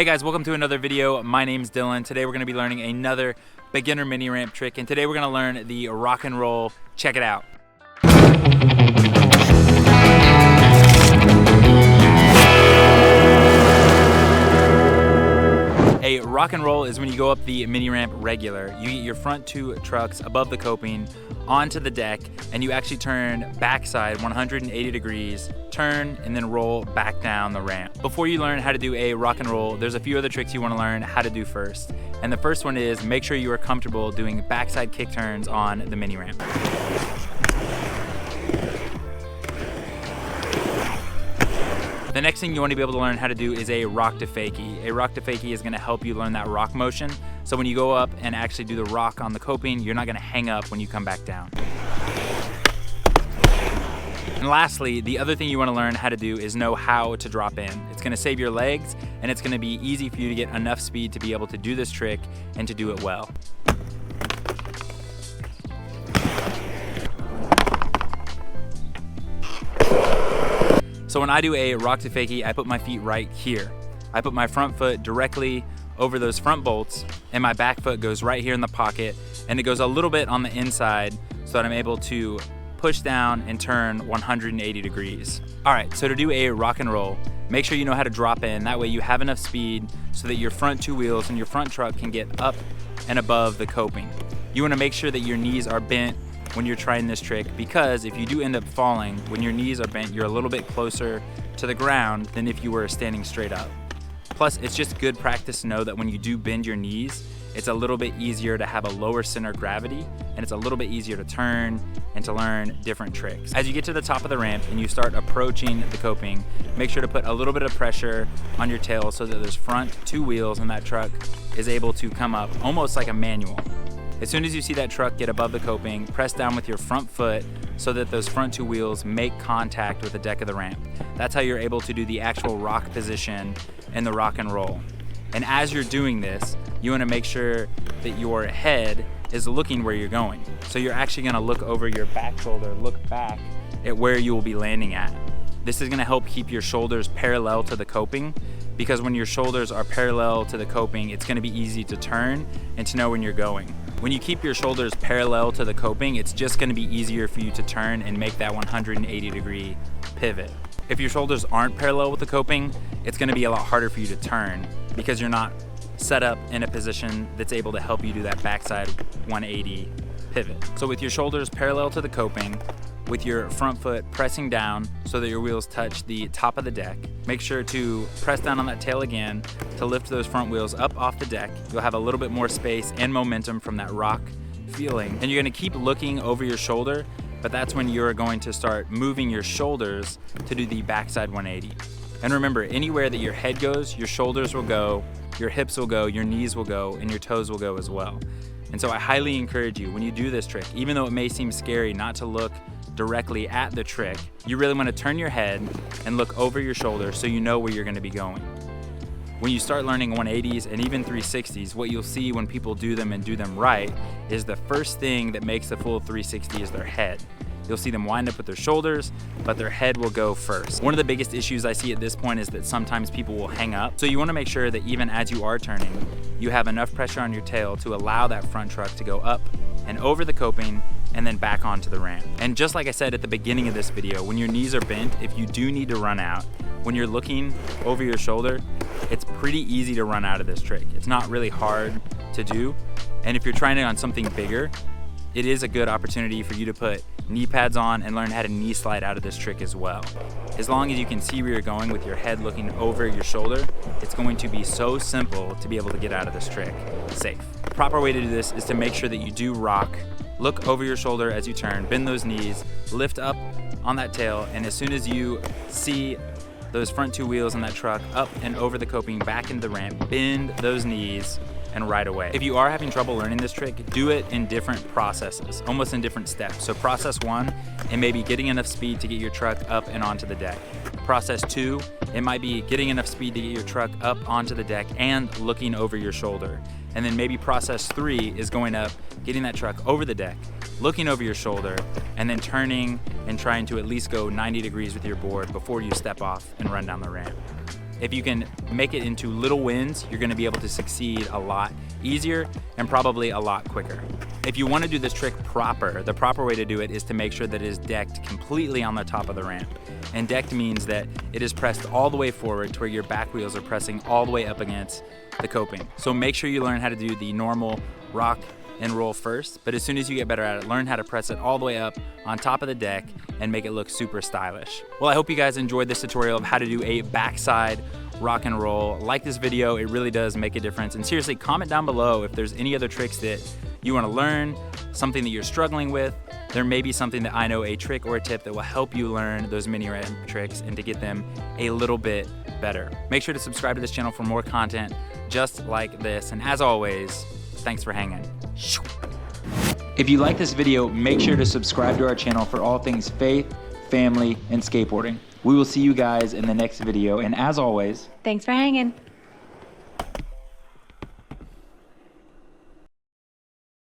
Hey guys, welcome to another video. My name's Dylan. Today we're going to be learning another beginner mini ramp trick, and today we're going to learn the rock and roll. Check it out. A rock and roll is when you go up the mini ramp regular. You get your front two trucks above the coping onto the deck, and you actually turn backside 180 degrees, turn, and then roll back down the ramp. Before you learn how to do a rock and roll, there's a few other tricks you want to learn how to do first. And the first one is make sure you are comfortable doing backside kick turns on the mini ramp. The next thing you want to be able to learn how to do is a rock to fakie. A rock to fakie is going to help you learn that rock motion. So when you go up and actually do the rock on the coping, you're not going to hang up when you come back down. And lastly, the other thing you want to learn how to do is know how to drop in. It's going to save your legs, and it's going to be easy for you to get enough speed to be able to do this trick and to do it well. So when I do a rock to fakie, I put my feet right here. I put my front foot directly over those front bolts, and my back foot goes right here in the pocket, and it goes a little bit on the inside so that I'm able to push down and turn 180 degrees. All right, so to do a rock and roll, make sure you know how to drop in. That way you have enough speed so that your front two wheels and your front truck can get up and above the coping. You wanna make sure that your knees are bent when you're trying this trick, because if you do end up falling, when your knees are bent, you're a little bit closer to the ground than if you were standing straight up. Plus, it's just good practice to know that when you do bend your knees, it's a little bit easier to have a lower center of gravity, and it's a little bit easier to turn and to learn different tricks. As you get to the top of the ramp and you start approaching the coping, make sure to put a little bit of pressure on your tail so that those front two wheels in that truck is able to come up almost like a manual. As soon as you see that truck get above the coping, press down with your front foot so that those front two wheels make contact with the deck of the ramp. That's how you're able to do the actual rock position in the rock and roll. And as you're doing this, you want to make sure that your head is looking where you're going. So you're actually going to look over your back shoulder, look back at where you will be landing at. This is going to help keep your shoulders parallel to the coping, because when your shoulders are parallel to the coping, it's going to be easy to turn and to know when you're going. When you keep your shoulders parallel to the coping, it's just going to be easier for you to turn and make that 180 degree pivot. If your shoulders aren't parallel with the coping, it's going to be a lot harder for you to turn because you're not set up in a position that's able to help you do that backside 180 pivot. So with your shoulders parallel to the coping, with your front foot pressing down so that your wheels touch the top of the deck, make sure to press down on that tail again to lift those front wheels up off the deck. You'll have a little bit more space and momentum from that rock feeling. And you're gonna keep looking over your shoulder, but that's when you're going to start moving your shoulders to do the backside 180. And remember, anywhere that your head goes, your shoulders will go, your hips will go, your knees will go, and your toes will go as well. And so I highly encourage you, when you do this trick, even though it may seem scary not to look directly at the trick, you really want to turn your head and look over your shoulder so you know where you're going to be going. When you start learning 180s and even 360s, what you'll see when people do them and do them right is the first thing that makes the full 360 is their head. You'll see them wind up with their shoulders, but their head will go first. One of the biggest issues I see at this point is that sometimes people will hang up. So you want to make sure that even as you are turning, you have enough pressure on your tail to allow that front truck to go up and over the coping and then back onto the ramp. And just like I said at the beginning of this video, when your knees are bent, if you do need to run out, when you're looking over your shoulder, it's pretty easy to run out of this trick. It's not really hard to do. And if you're trying it on something bigger, it is a good opportunity for you to put knee pads on and learn how to knee slide out of this trick as well. As long as you can see where you're going with your head looking over your shoulder, it's going to be so simple to be able to get out of this trick safe. The proper way to do this is to make sure that you do rock, look over your shoulder as you turn, bend those knees, lift up on that tail, and as soon as you see those front two wheels in that truck up and over the coping back into the ramp, bend those knees and right away. If you are having trouble learning this trick, do it in different processes, almost in different steps. So process 1, it may be getting enough speed to get your truck up and onto the deck. Process 2, it might be getting enough speed to get your truck up onto the deck and looking over your shoulder. And then maybe process 3 is going up, getting that truck over the deck, looking over your shoulder, and then turning and trying to at least go 90 degrees with your board before you step off and run down the ramp. If you can make it into little wins, you're gonna be able to succeed a lot easier and probably a lot quicker. If you wanna do this trick proper, the proper way to do it is to make sure that it is decked completely on the top of the ramp. And decked means that it is pressed all the way forward to where your back wheels are pressing all the way up against the coping. So make sure you learn how to do the normal rock and roll first, but as soon as you get better at it, learn how to press it all the way up on top of the deck and make it look super stylish. Well, I hope you guys enjoyed this tutorial of how to do a backside rock and roll. Like this video, it really does make a difference. And seriously, comment down below if there's any other tricks that you want to learn, something that you're struggling with. There may be something that I know, a trick or a tip that will help you learn those mini ramp tricks and to get them a little bit better. Make sure to subscribe to this channel for more content just like this. And as always, thanks for hanging. If you like this video, make sure to subscribe to our channel for all things faith, family, and skateboarding. We will see you guys in the next video. And as always, thanks for hanging.